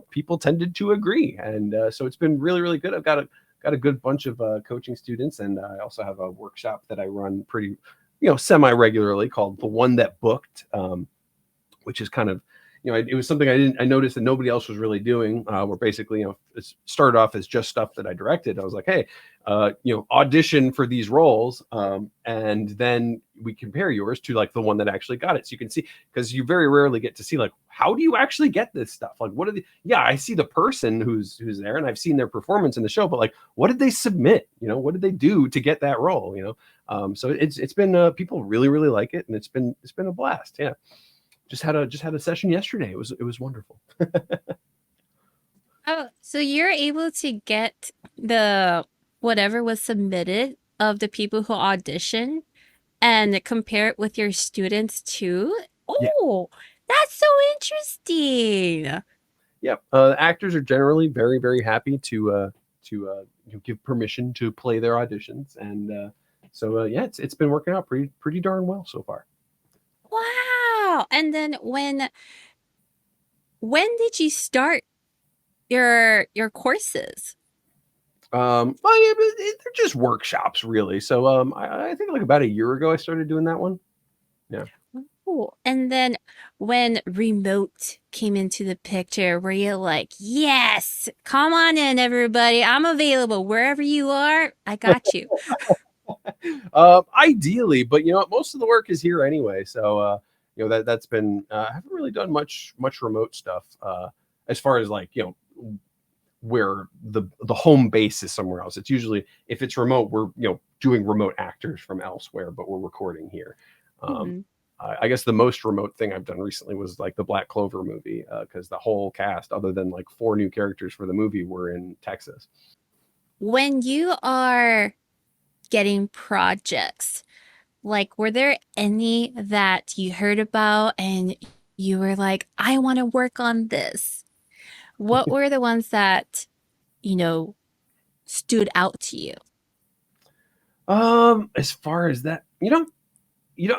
[SPEAKER 3] People tended to agree, and so it's been really, really good. I've got a good bunch of coaching students, and I also have a workshop that I run pretty, semi regularly called The One That Booked, which is kind of, it was something I noticed that nobody else was really doing. Where basically, it started off as just stuff that I directed. I was like, hey, audition for these roles, and then we compare yours to like the one that actually got it, so you can see, because you very rarely get to see like, how do you actually get this stuff? Like, what are the? Yeah, I see the person who's there, and I've seen their performance in the show, but like, what did they submit? What did they do to get that role? So it's been people really, really like it, and it's been a blast. Yeah. Just had a session yesterday. It was wonderful.
[SPEAKER 2] Oh, so you're able to get the whatever was submitted of the people who audition and compare it with your students too? Oh, yeah. That's so interesting.
[SPEAKER 3] Yeah, actors are generally very, very happy to give permission to play their auditions, and so yeah, it's been working out pretty darn well so far.
[SPEAKER 2] Wow! And then when did you start your courses?
[SPEAKER 3] Well, yeah, they're just workshops, really. So I think like about a year ago I started doing that one. Yeah.
[SPEAKER 2] Ooh. And then when remote came into the picture, were you like, yes, come on in, everybody. I'm available wherever you are. I got you.
[SPEAKER 3] Ideally, but most of the work is here anyway. So that's been I haven't really done much remote stuff as far as like where the home base is somewhere else. It's usually, if it's remote, we're doing remote actors from elsewhere, but we're recording here. I guess the most remote thing I've done recently was like the Black Clover movie, because the whole cast, other than like 4 new characters for the movie, were in Texas.
[SPEAKER 2] When you are getting projects, like, were there any that you heard about and you were like, I want to work on this? What were the ones that, stood out to you?
[SPEAKER 3] As far as that,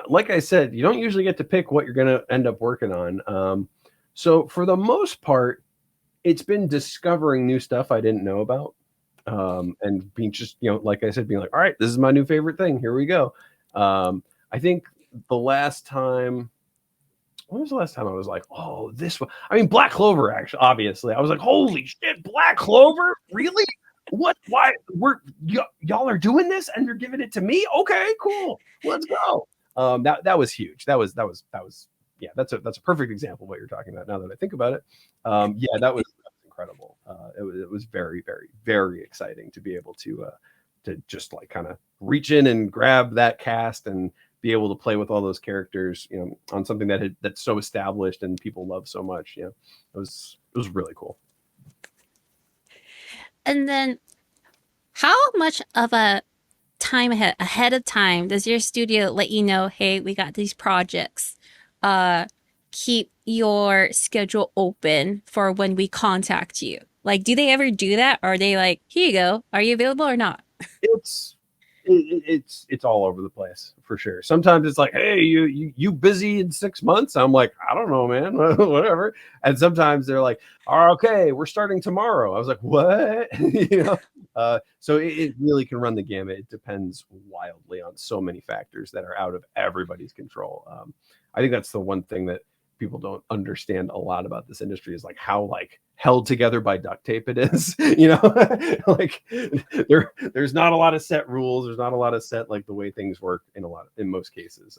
[SPEAKER 3] like I said, you don't usually get to pick what you're going to end up working on. So for the most part, it's been discovering new stuff I didn't know about. and being just, like I said, being like, all right, this is my new favorite thing. Here we go. I think the last time, when was the last time I was like, oh, this one? I mean, Black Clover, actually, obviously. I was like, holy shit, Black Clover? Really? What? Why? Y'all are doing this and you're giving it to me? Okay, cool. Let's go. That was huge. That was yeah, that's a perfect example of what you're talking about now that I think about it. Yeah, that was incredible. It was very, very, very exciting to be able to just like kind of reach in and grab that cast and be able to play with all those characters, on something that's so established and people love so much. It was really cool.
[SPEAKER 2] And then how much of a time ahead of time does your studio let you know, hey, we got these projects? Keep your schedule open for when we contact you. Like, do they ever do that? Or are they like, here you go, are you available or not?
[SPEAKER 3] It's all over the place for sure. Sometimes it's like, hey, you busy in 6 months? I'm like, I don't know, man. Whatever. And sometimes they're like, oh, okay, we're starting tomorrow. I was like, what? So it really can run the gamut. It depends wildly on so many factors that are out of everybody's control. I think that's the one thing that people don't understand a lot about this industry is like how like held together by duct tape it is. Like there's not a lot of set rules. There's not a lot of set like the way things work in most cases.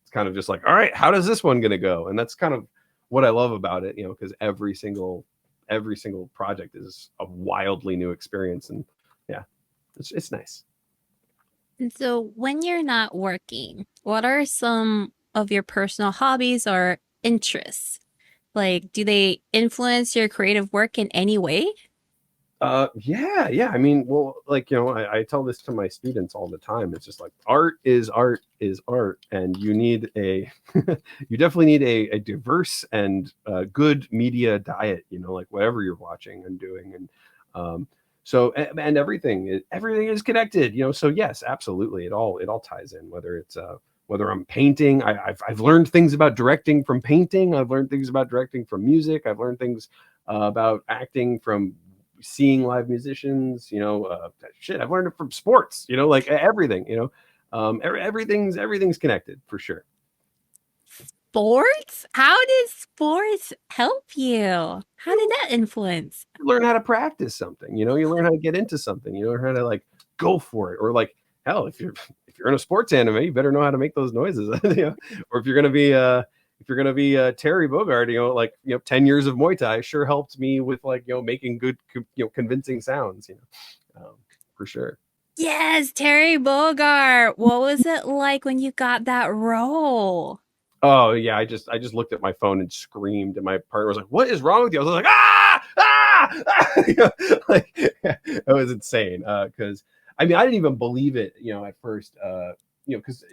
[SPEAKER 3] It's kind of just like, all right, how does this one gonna go? And that's kind of what I love about it, because every single project is a wildly new experience, and yeah, it's nice.
[SPEAKER 2] And so when you're not working, what are some of your personal hobbies or interests? Like, do they influence your creative work in any way?
[SPEAKER 3] Yeah. I mean, well, like, I tell this to my students all the time. It's just like art is art, and you need you definitely need a diverse and good media diet. Like whatever you're watching and doing, and so and everything is connected. So yes, absolutely, it all ties in. Whether I'm painting, I've learned things about directing from painting. I've learned things about directing from music. I've learned things about acting from seeing live musicians. I've learned it from sports. Like everything. Everything's connected for sure.
[SPEAKER 2] Sports? How did sports help you? How did that influence?
[SPEAKER 3] You learn how to practice something. You learn how to get into something. You learn how to like go for it, or like hell, if you're in a sports anime, you better know how to make those noises. Or if you're gonna be Terry Bogard, like 10 years of Muay Thai sure helped me with like making good convincing sounds. For sure.
[SPEAKER 2] Yes, Terry Bogard. What was it like when you got that role?
[SPEAKER 3] Oh yeah, I just looked at my phone and screamed, and my partner was like, "What is wrong with you?" I was like, "Ah, ah, ah!" Like it was insane. Because I mean, I didn't even believe it, at first. Because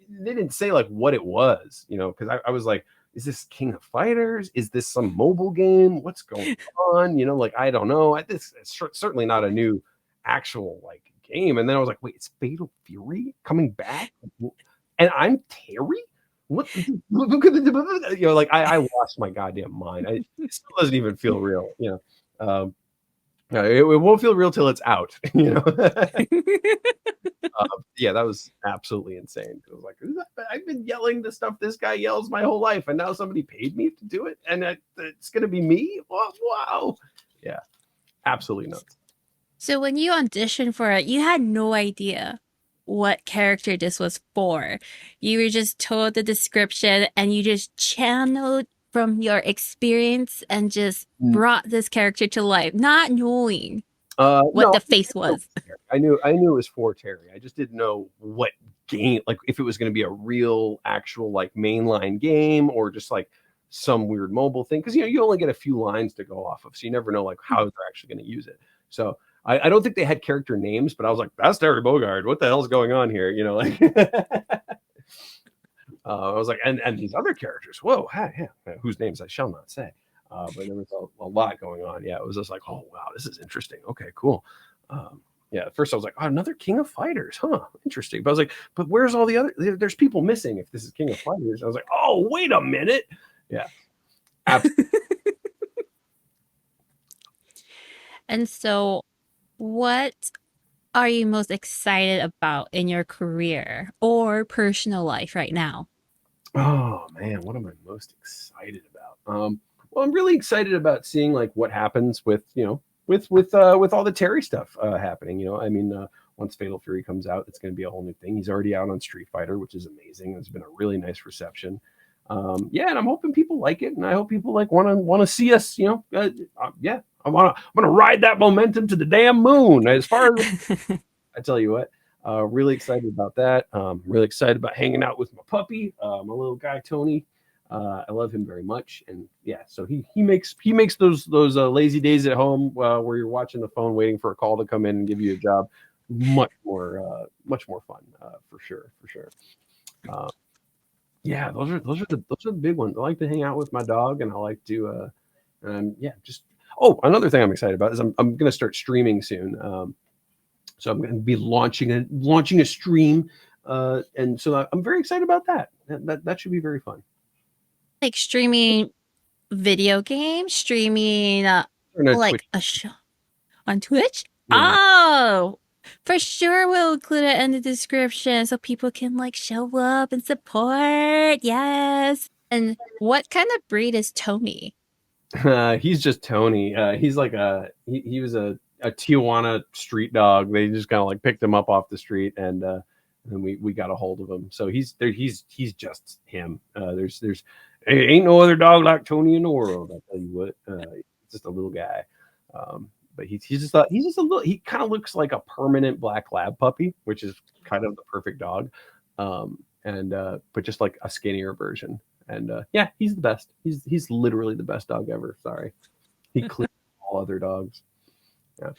[SPEAKER 3] they didn't say like what it was, because I was like, is this King of Fighters? Is this some mobile game? What's going on? Like I don't know. This is certainly not a new actual like game. And then I was like, wait, it's Fatal Fury coming back, and I'm Terry. What? Like I lost my goddamn mind. It still doesn't even feel real. It won't feel real till it's out. Yeah, that was absolutely insane. I was like, I've been yelling the stuff this guy yells my whole life, and now somebody paid me to do it, and it's gonna be me. Wow. Yeah, absolutely nuts.
[SPEAKER 2] So when you auditioned for it, you had no idea what character this was for. You were just told the description and you just channeled from your experience and just brought this character to life, not knowing what the face was.
[SPEAKER 3] I knew it was for Terry. I just didn't know what game, like if it was going to be a real, actual like mainline game or just like some weird mobile thing. Because you only get a few lines to go off of, so you never know like how they're actually going to use it. So I don't think they had character names, but I was like, that's Terry Bogard. What the hell's going on here? Like I was like, and these other characters, whoa, yeah, whose names I shall not say. But there was a lot going on. Yeah, it was just like, oh wow, this is interesting. Okay, cool. Yeah, at first I was like, oh, another King of Fighters, huh? Interesting. But I was like, but where's all the other? There's people missing if this is King of Fighters. I was like, oh, wait a minute. Yeah.
[SPEAKER 2] And so What are you most excited about in your career or personal life right now?
[SPEAKER 3] Oh man, what am I most excited about? Well, I'm really excited about seeing like what happens with with all the Terry stuff happening. I mean, once Fatal Fury comes out, it's going to be a whole new thing. He's already out on Street Fighter, which is amazing. It's been a really nice reception. Yeah, and I'm hoping people like it, and I hope people like want to see us. Yeah, I'm gonna ride that momentum to the damn moon. As far as I tell you what, really excited about that. Really excited about hanging out with my puppy, my little guy Tony. I love him very much, and yeah, so he makes those lazy days at home where you're watching the phone waiting for a call to come in and give you a job much more fun for sure. Yeah, those are the big ones. I like to hang out with my dog, and I like to yeah, just another thing I'm excited about is I'm going to start streaming soon. So I'm going to be launching a stream, and so I'm very excited about that. That should be very fun.
[SPEAKER 2] Like streaming video games, streaming like
[SPEAKER 3] Twitch.
[SPEAKER 2] a show on Twitch?
[SPEAKER 3] Yeah.
[SPEAKER 2] Oh, for sure we'll include it in the description so people can like show up and support. Yes. And what kind of breed is Tony?
[SPEAKER 3] He's just Tony. He's like he was a Tijuana street dog. They just kind of like picked him up off the street, and then we got a hold of him. So he's just him. There's ain't no other dog like Tony in the world. I tell you what, he's just a little guy. But he's just a little. He kind of looks like a permanent black lab puppy, which is kind of the perfect dog. But just like a skinnier version. And yeah, he's the best. He's literally the best dog ever. Sorry, he clears all other dogs. Yeah.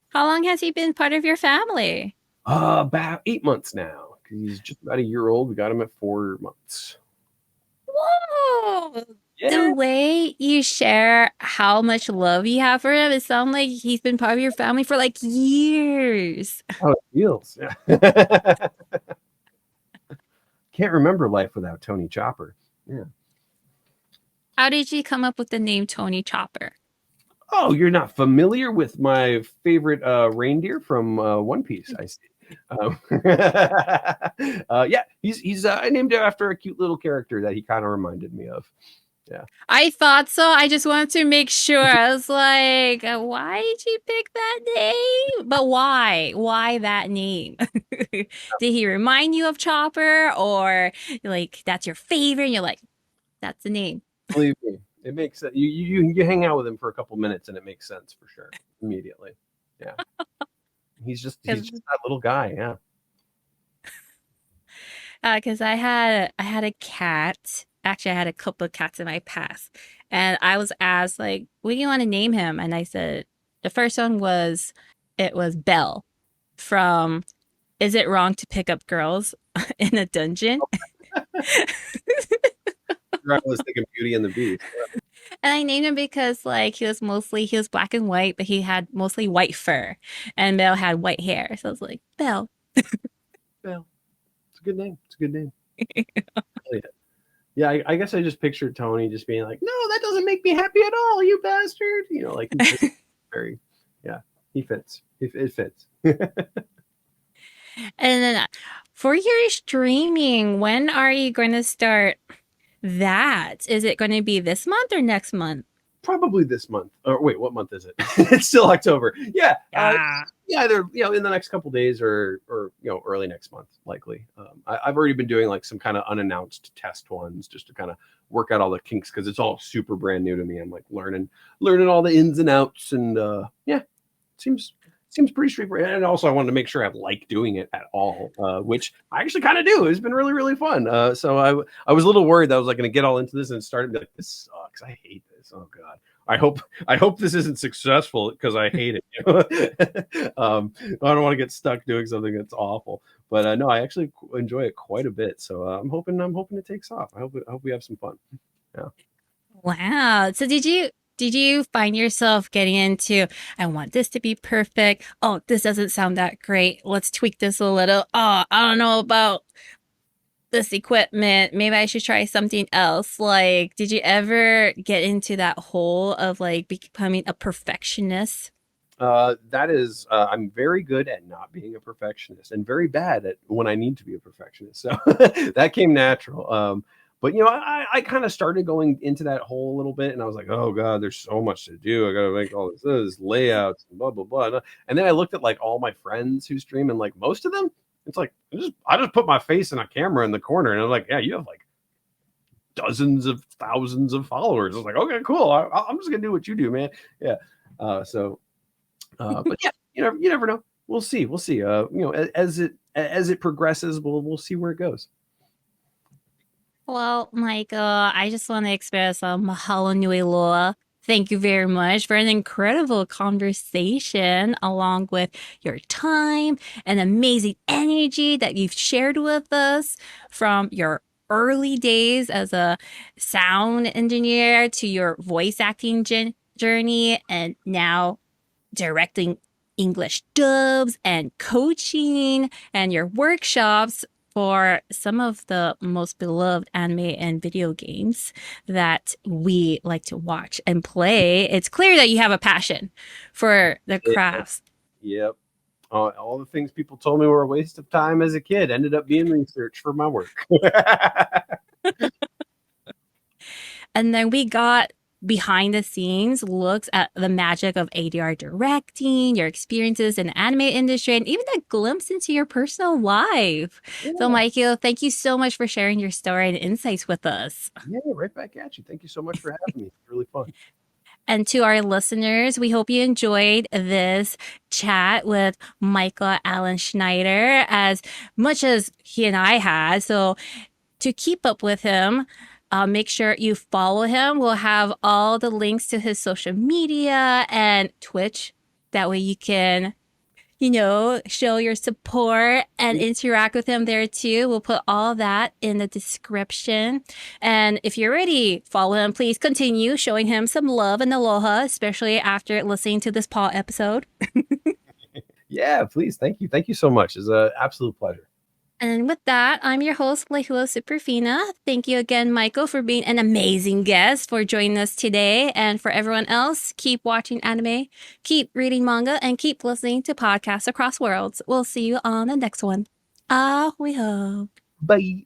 [SPEAKER 2] How long has he been part of your family?
[SPEAKER 3] About 8 months now. He's just about a year old. We got him at 4 months.
[SPEAKER 2] Whoa!
[SPEAKER 3] Yeah.
[SPEAKER 2] The way you share how much love you have for him, it sounds like he's been part of your family for like years.
[SPEAKER 3] How it feels. Yeah. Can't remember life without Tony Chopper. Yeah.
[SPEAKER 2] How did you come up with the name Tony Chopper?
[SPEAKER 3] Oh, you're not familiar with my favorite reindeer from One Piece? I see. Yeah, he's I named it after a cute little character that he kind of reminded me of. Yeah,
[SPEAKER 2] I thought so. I just wanted to make sure. I was like, why did you pick that name? But why? Why that name? Did he remind you of Chopper, or like that's your favorite? And you're like, that's the name.
[SPEAKER 3] believe me, it makes sense. You hang out with him for a couple minutes and it makes sense for sure immediately. Yeah, he's just that little guy. Yeah.
[SPEAKER 2] Because I had a cat. Actually, I had a couple of cats in my past, and I was asked like, "What do you want to name him?" And I said the first one was Belle from "Is It Wrong to Pick Up Girls in a Dungeon?"
[SPEAKER 3] I was thinking Beauty and the Beast.
[SPEAKER 2] And I named him because like he was black and white, but he had mostly white fur, and Belle had white hair. So I was like, Belle.
[SPEAKER 3] Belle. It's a good name. It's a good name. Yeah, I guess I just pictured Tony just being like, "No, that doesn't make me happy at all, you bastard." Like he's just very, yeah, he fits. It fits.
[SPEAKER 2] And then for your streaming, when are you going to start that? Is it going to be this month or next month?
[SPEAKER 3] Probably this month. Or wait, what month is it? It's still October. Yeah. Yeah, either in the next couple days or early next month, likely. I've already been doing like some kind of unannounced test ones just to kind of work out all the kinks because it's all super brand new to me. I'm like learning all the ins and outs, and yeah, seems pretty straightforward. And also, I wanted to make sure I like doing it at all, which I actually kind of do. It's been really, really fun. So I was a little worried that I was like going to get all into this and start and be like, this sucks. I hate this. Oh God. I hope this isn't successful because I hate it. I don't want to get stuck doing something that's awful. But no, I actually enjoy it quite a bit. So I'm hoping it takes off. I hope we have some fun. Yeah.
[SPEAKER 2] Wow. So did you find yourself getting into, I want this to be perfect. Oh, this doesn't sound that great. Let's tweak this a little. Oh, I don't know about this equipment. Maybe I should try something else. Like, did you ever get into that hole of like becoming a perfectionist?
[SPEAKER 3] That is, I'm very good at not being a perfectionist and very bad at when I need to be a perfectionist. So that came natural. But I kind of started going into that hole a little bit, and I was like, oh god, there's so much to do. I gotta make all this layouts and blah blah blah. And then I looked at like all my friends who stream, and like most of them, it's like I just put my face in a camera in the corner, and I'm like, yeah, you have like dozens of thousands of followers. I was like, okay, cool. I'm just gonna do what you do, man. Yeah. But yeah, you never know. We'll see. As it progresses, we'll see where it goes.
[SPEAKER 2] Well, Michael, I just want to express mahalo nui loa. Thank you very much for an incredible conversation, along with your time and amazing energy that you've shared with us from your early days as a sound engineer to your voice acting journey, and now directing English dubs and coaching and your workshops for some of the most beloved anime and video games that we like to watch and play. It's clear that you have a passion for the crafts.
[SPEAKER 3] Yep. All the things people told me were a waste of time as a kid ended up being research for my work.
[SPEAKER 2] And then we got behind the scenes looks at the magic of ADR directing, your experiences in the anime industry, and even a glimpse into your personal life. Yeah. So, Michael, thank you so much for sharing your story and insights with us.
[SPEAKER 3] Yeah, right back at you. Thank you so much for having me. It's really fun.
[SPEAKER 2] And to our listeners, we hope you enjoyed this chat with Michael Allan Schneider as much as he and I had. So to keep up with him, make sure you follow him. We'll have all the links to his social media and Twitch. That way you can, show your support and interact with him there too. We'll put all that in the description. And if you already follow him, please continue showing him some love and aloha, especially after listening to this Paul episode.
[SPEAKER 3] Yeah, please. Thank you. Thank you so much. It's an absolute pleasure.
[SPEAKER 2] And with that, I'm your host, Lehua Superfina. Thank you again, Michael, for being an amazing guest, for joining us today. And for everyone else, keep watching anime, keep reading manga, and keep listening to podcasts across worlds. We'll see you on the next one. Ahuiho.
[SPEAKER 3] Bye.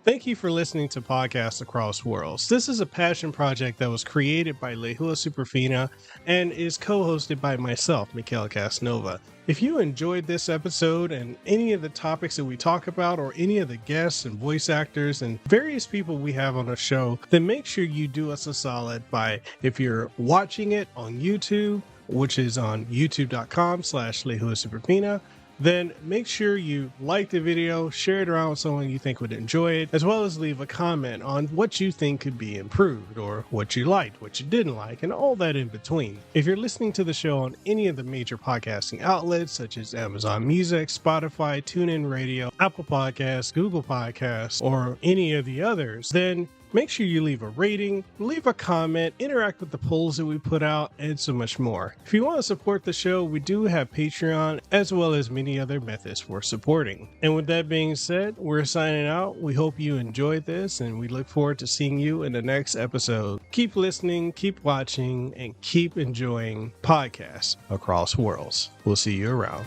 [SPEAKER 4] Thank you for listening to Podcasts Across Worlds. This is a passion project that was created by Lehua Superfina and is co-hosted by myself, Mikhail Casnova. If you enjoyed this episode and any of the topics that we talk about, or any of the guests and voice actors and various people we have on the show, then make sure you do us a solid by, if you're watching it on YouTube, which is on youtube.com/Lehua Superfina, then make sure you like the video, share it around with someone you think would enjoy it, as well as leave a comment on what you think could be improved, or what you liked, what you didn't like, and all that in between. If you're listening to the show on any of the major podcasting outlets, such as Amazon Music, Spotify, TuneIn Radio, Apple Podcasts, Google Podcasts, or any of the others, then make sure you leave a rating, leave a comment, interact with the polls that we put out, and so much more. If you want to support the show, we do have Patreon, as well as many other methods for supporting. And with that being said, we're signing out. We hope you enjoyed this, and we look forward to seeing you in the next episode. Keep listening, keep watching, and keep enjoying Podcasts Across Worlds. We'll see you around.